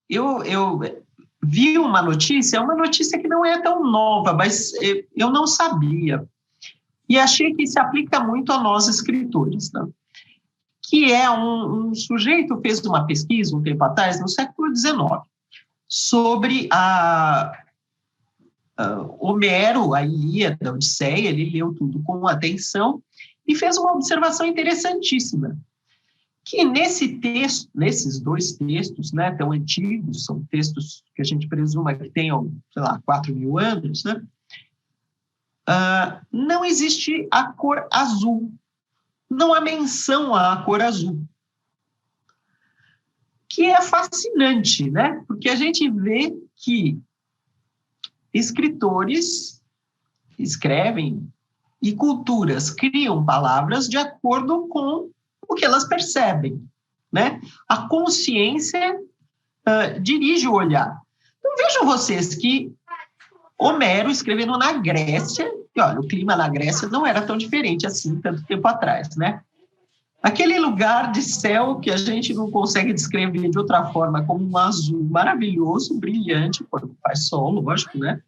eu vi uma notícia que não é tão nova, mas eu não sabia. E achei que se aplica muito a nós escritores, né? Que é um sujeito fez uma pesquisa um tempo atrás, no século XIX, sobre Homero, a Ilíada, a Odisseia. Ele leu tudo com atenção e fez uma observação interessantíssima, que nesses dois textos, né, tão antigos, são textos que a gente presuma que tenham, sei lá, 4.000 anos, né, não existe a cor azul, não há menção à cor azul, que é fascinante, né, porque a gente vê que escritores escrevem e culturas criam palavras de acordo com o que elas percebem, né? A consciência dirige o olhar. Então, vejam vocês que Homero escrevendo na Grécia, e olha, o clima na Grécia não era tão diferente assim tanto tempo atrás, né? Aquele lugar de céu que a gente não consegue descrever de outra forma, como um azul maravilhoso, brilhante, quando faz sol, lógico, né?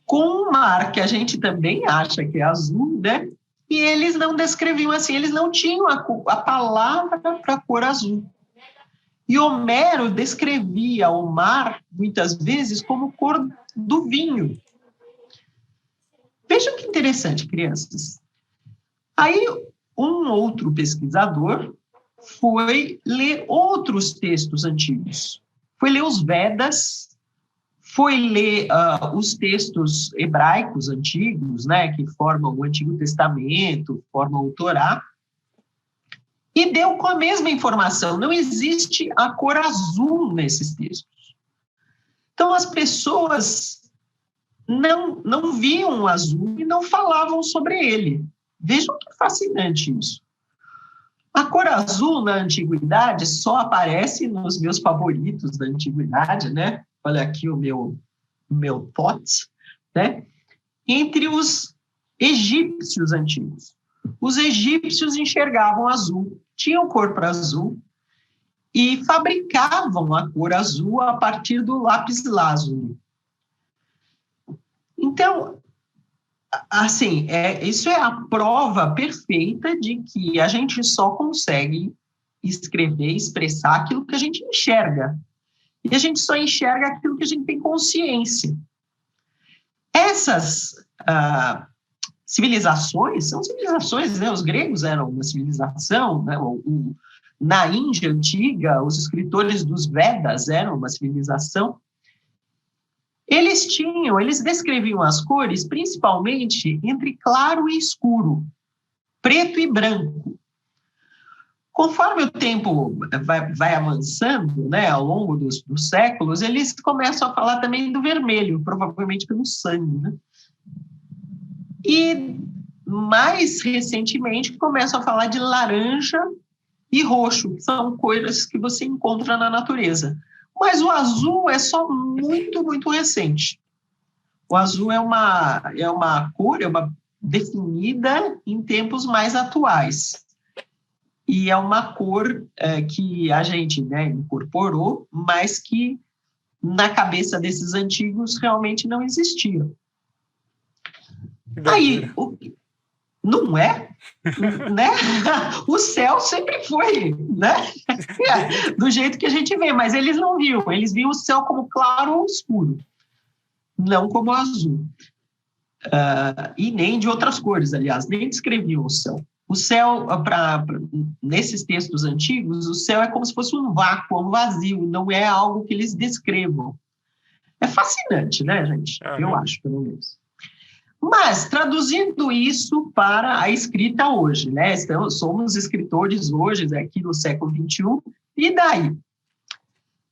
Com um mar que a gente também acha que é azul, né? E eles não descreviam assim, eles não tinham a palavra para a cor azul. E Homero descrevia o mar, muitas vezes, como cor do vinho. Vejam que interessante, crianças. Aí, um outro pesquisador foi ler outros textos antigos. Foi ler os Vedas, foi ler os textos hebraicos antigos, né, que formam o Antigo Testamento, formam o Torá, e deu com a mesma informação. Não existe a cor azul nesses textos. Então, as pessoas não viam o azul e não falavam sobre ele. Vejam que fascinante isso. A cor azul na antiguidade só aparece nos meus favoritos da antiguidade, né? Olha aqui o meu pote, né? Entre os egípcios antigos. Os egípcios enxergavam azul, tinham cor para azul e fabricavam a cor azul a partir do lápis lazuli. Então, assim, isso é a prova perfeita de que a gente só consegue escrever, expressar aquilo que a gente enxerga. E a gente só enxerga aquilo que a gente tem consciência. Essas civilizações são civilizações, né? Os gregos eram uma civilização, né? Na Índia antiga, os escritores dos Vedas eram uma civilização. Eles descreviam as cores principalmente entre claro e escuro, preto e branco. Conforme o tempo vai avançando, né, ao longo dos séculos, eles começam a falar também do vermelho, provavelmente pelo sangue, né? E, mais recentemente, começam a falar de laranja e roxo, que são cores que você encontra na natureza. Mas o azul é só muito, muito recente. O azul é uma cor, definida em tempos mais atuais. E é uma cor que a gente, né, incorporou, mas que na cabeça desses antigos realmente não existia. Aí, não é? Né? O céu sempre foi, né? Do jeito que a gente vê, mas eles não viam. Eles viam o céu como claro ou escuro, não como azul. E nem de outras cores, aliás, nem descreviam o céu. O céu, nesses textos antigos, o céu é como se fosse um vácuo, um vazio, não é algo que eles descrevam. É fascinante, né, gente? Eu acho, pelo menos. Mas, traduzindo isso para a escrita hoje, né? Somos escritores hoje, aqui no século XXI, e daí?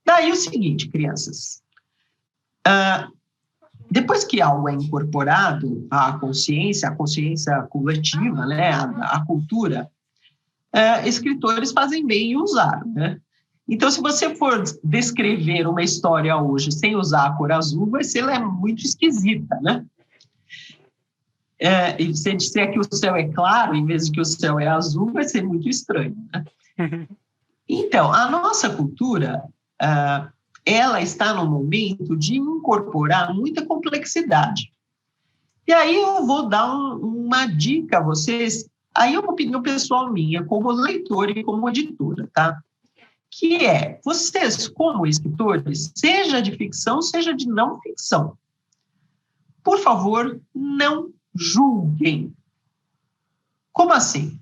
Daí o seguinte, crianças. Depois que algo é incorporado à consciência, a consciência coletiva, né, a cultura, escritores fazem bem em usar, né? Então, se você for descrever uma história hoje sem usar a cor azul, ela é muito esquisita, né? E você disser que o céu é claro, em vez de que o céu é azul, vai ser muito estranho, né? Então, a nossa cultura ela está no momento de incorporar muita complexidade. E aí eu vou dar uma dica a vocês, aí é uma opinião pessoal minha, como leitora e como editora, tá? Que é, vocês, como escritores, seja de ficção, seja de não ficção, por favor, não julguem. Como assim?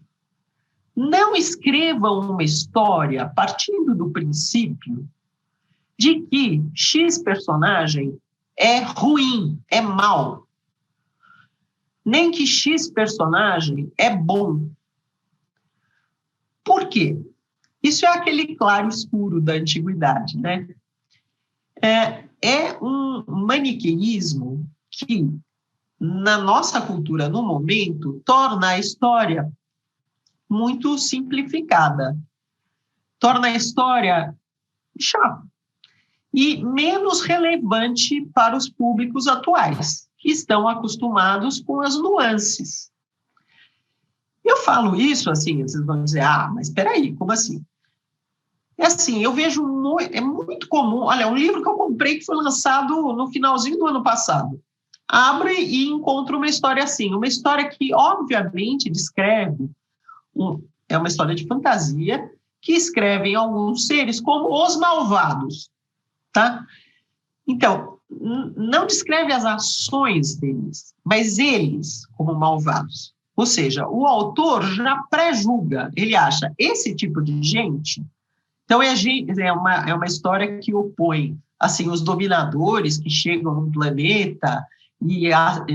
Não escrevam uma história partindo do princípio de que X personagem é ruim, é mau. Nem que X personagem é bom. Por quê? Isso é aquele claro escuro da antiguidade, né? É um maniqueísmo que, na nossa cultura, no momento, torna a história muito simplificada. Torna a história chata e menos relevante para os públicos atuais, que estão acostumados com as nuances. Eu falo isso assim, vocês vão dizer, mas espera aí, como assim? É assim, eu vejo, é muito comum, olha, um livro que eu comprei que foi lançado no finalzinho do ano passado. Abro e encontro uma história assim, uma história que, obviamente, descreve, é uma história de fantasia, que escrevem alguns seres como os malvados, tá? Então, não descreve as ações deles, mas eles como malvados. Ou seja, o autor já pré-julga, ele acha esse tipo de gente. Então, é uma história que opõe assim, os dominadores que chegam no planeta e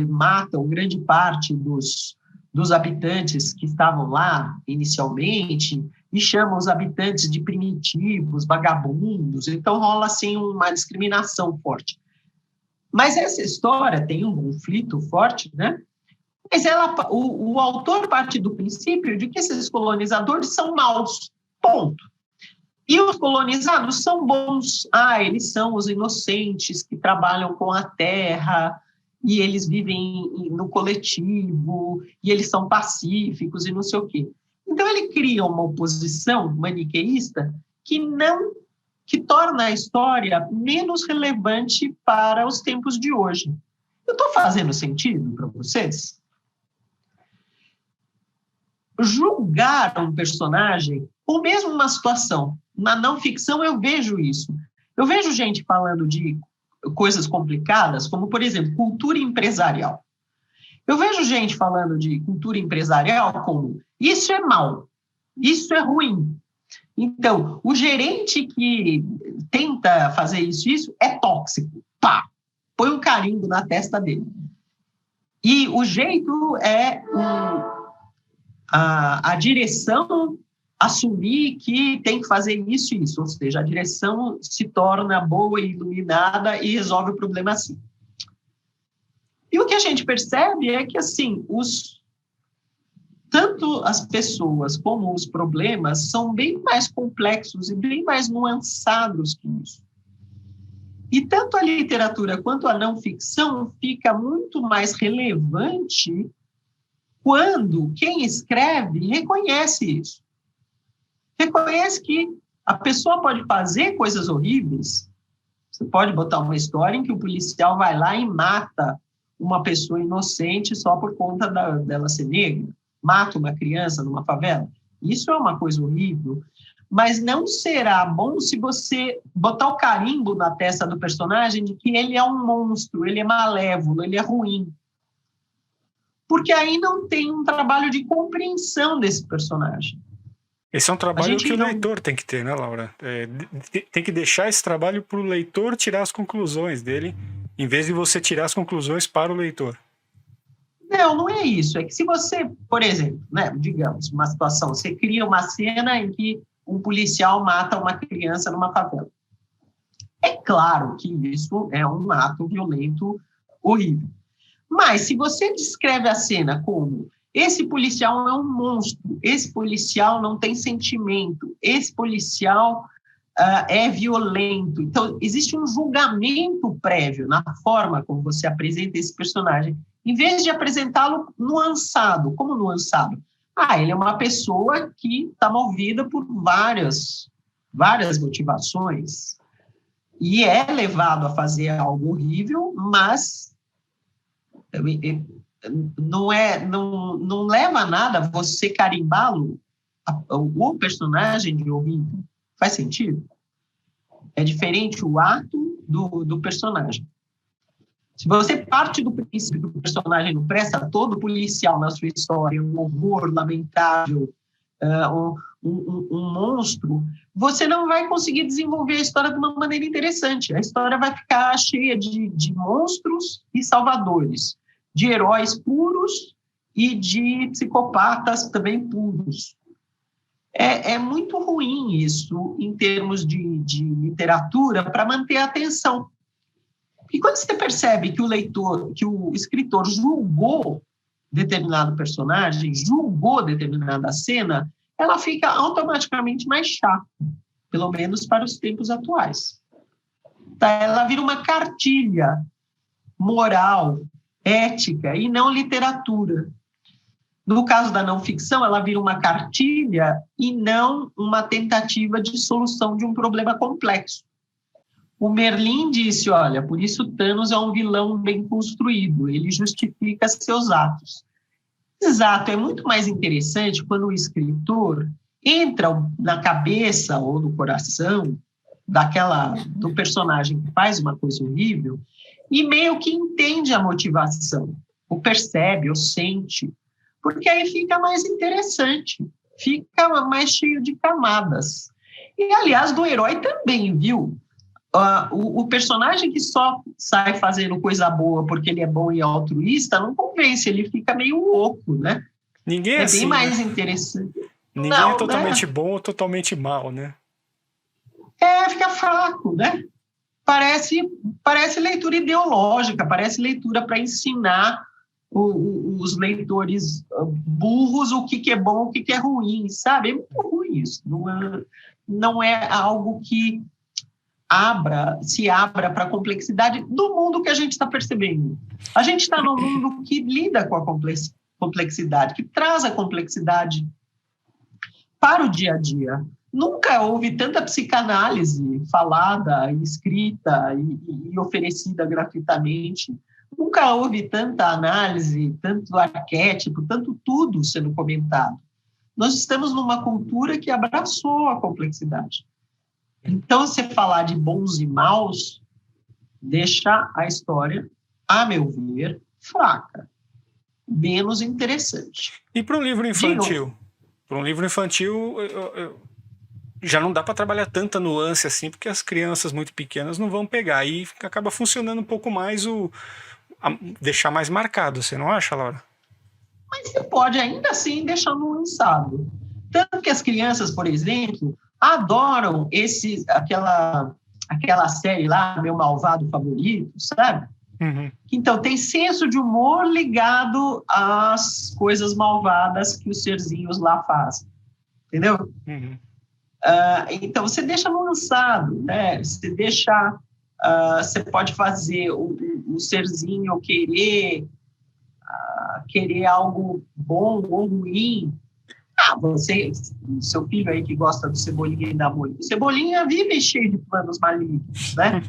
matam grande parte dos habitantes que estavam lá inicialmente e chamam os habitantes de primitivos, vagabundos. Então, rola assim, uma discriminação forte. Mas essa história tem um conflito forte, né? Mas o autor parte do princípio de que esses colonizadores são maus, ponto. E os colonizados são bons. Eles são os inocentes que trabalham com a terra e eles vivem no coletivo e eles são pacíficos e não sei o quê. Então, ele cria uma oposição maniqueísta que torna a história menos relevante para os tempos de hoje. Eu estou fazendo sentido para vocês? Julgar um personagem, ou mesmo uma situação, na não ficção eu vejo isso. Eu vejo gente falando de coisas complicadas, como, por exemplo, cultura empresarial. Eu vejo gente falando de cultura empresarial como isso é mal, isso é ruim. Então, o gerente que tenta fazer isso é tóxico. Pá! Põe um carimbo na testa dele. E o jeito é a direção assumir que tem que fazer isso e isso, ou seja, a direção se torna boa e iluminada e resolve o problema assim. E o que a gente percebe é que, assim, tanto as pessoas como os problemas são bem mais complexos e bem mais nuançados que isso. E tanto a literatura quanto a não ficção fica muito mais relevante quando quem escreve reconhece isso. Reconhece que a pessoa pode fazer coisas horríveis. Você pode botar uma história em que o policial vai lá e mata uma pessoa inocente só por conta dela ser negra. Mata uma criança numa favela. Isso é uma coisa horrível. Mas não será bom se você botar o carimbo na testa do personagem de que ele é um monstro, ele é malévolo, ele é ruim. Porque aí não tem um trabalho de compreensão desse personagem. Esse é um trabalho que o leitor tem que ter, né, Laura? Tem que deixar esse trabalho para o leitor tirar as conclusões dele, em vez de você tirar as conclusões para o leitor. Não é isso. É que se você, por exemplo, né, digamos, uma situação, você cria uma cena em que um policial mata uma criança numa favela. É claro que isso é um ato violento horrível. Mas se você descreve a cena como esse policial é um monstro, esse policial não tem sentimento, esse policial é violento. Então, existe um julgamento prévio na forma como você apresenta esse personagem, em vez de apresentá-lo nuançado. Como nuançado? Ele é uma pessoa que está movida por várias motivações. e é levado a fazer algo horrível, mas não leva a nada você carimbá-lo, o personagem de horrível. Faz sentido? É diferente o ato do personagem. Se você parte do princípio que o personagem não presta, todo policial na sua história, um horror lamentável, um monstro, você não vai conseguir desenvolver a história de uma maneira interessante. A história vai ficar cheia de monstros e salvadores, de heróis puros e de psicopatas também puros. É muito ruim isso em termos de literatura para manter a atenção. E quando você percebe que o escritor julgou determinado personagem, julgou determinada cena, ela fica automaticamente mais chata, pelo menos para os tempos atuais. Tá? Ela vira uma cartilha moral, ética e não literatura. No caso da não ficção, ela vira uma cartilha e não uma tentativa de solução de um problema complexo. O Merlin disse, olha, por isso Thanos é um vilão bem construído, ele justifica seus atos. Exato, é muito mais interessante quando o escritor entra na cabeça ou no coração do personagem que faz uma coisa horrível e meio que entende a motivação, ou percebe, ou sente, porque aí fica mais interessante, fica mais cheio de camadas. E, aliás, do herói também, viu? O personagem que só sai fazendo coisa boa porque ele é bom e altruísta não convence, ele fica meio louco, né? Ninguém é assim, bem mais né? interessante. Ninguém é totalmente bom ou totalmente mal, né? Fica fraco, né? Parece leitura ideológica, parece leitura para ensinar os leitores burros o que é bom, o que é ruim, sabe? É muito ruim isso. Não é algo que se abra para a complexidade do mundo que a gente está percebendo. A gente está num mundo que lida com a complexidade, que traz a complexidade para o dia a dia. Nunca houve tanta psicanálise falada, escrita e oferecida gratuitamente. Nunca houve tanta análise, tanto arquétipo, tanto tudo sendo comentado. Nós estamos numa cultura que abraçou a complexidade. Então, você falar de bons e maus deixa a história, a meu ver, fraca, menos interessante. E para um livro infantil? Para um livro infantil, já não dá para trabalhar tanta nuance assim, porque as crianças muito pequenas não vão pegar. E acaba funcionando um pouco mais deixar mais marcado, você não acha, Laura? Mas você pode ainda assim deixar nuançado. Tanto que as crianças, por exemplo, adoram aquela série lá, Meu Malvado Favorito, sabe? Uhum. Então, tem senso de humor ligado às coisas malvadas que os serzinhos lá fazem. Entendeu? Uhum. Então, você deixa nuançado, né? Você pode fazer o serzinho querer algo bom ou ruim. Seu filho aí que gosta do Cebolinha e da Mônica. O Cebolinha vive cheio de planos malignos, né?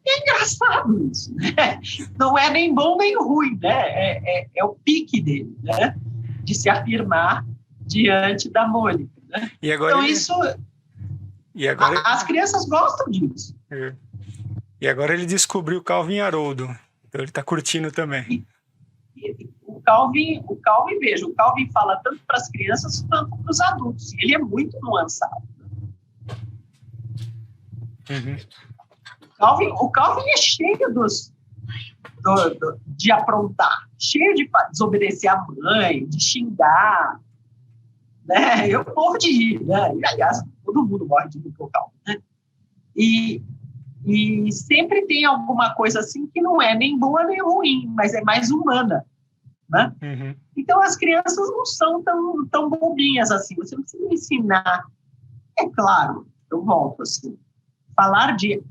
E é engraçado isso, né? Não é nem bom nem ruim, né? É o pique dele, né? De se afirmar diante da Mônica, né? E agora as crianças gostam disso. E agora ele descobriu o Calvin Haroldo. Então ele está curtindo também. O Calvin fala tanto para as crianças quanto para os adultos. Ele é muito nuançado. Uhum. O Calvin é cheio de aprontar, cheio de desobedecer a mãe, de xingar. Né? Eu morro de rir. Né? E, aliás, todo mundo morre de rir com o Calvin. Né? E sempre tem alguma coisa assim que não é nem boa nem ruim, mas é mais humana. Né? Uhum. Então, as crianças não são tão bobinhas assim. Você não precisa ensinar. É claro, eu volto assim. Falar de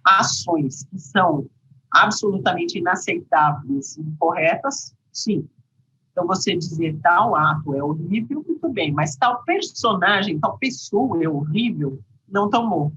ações que são absolutamente inaceitáveis e incorretas, sim. Então, você dizer tal ato é horrível, muito bem, mas tal personagem, tal pessoa é horrível, não tão bom.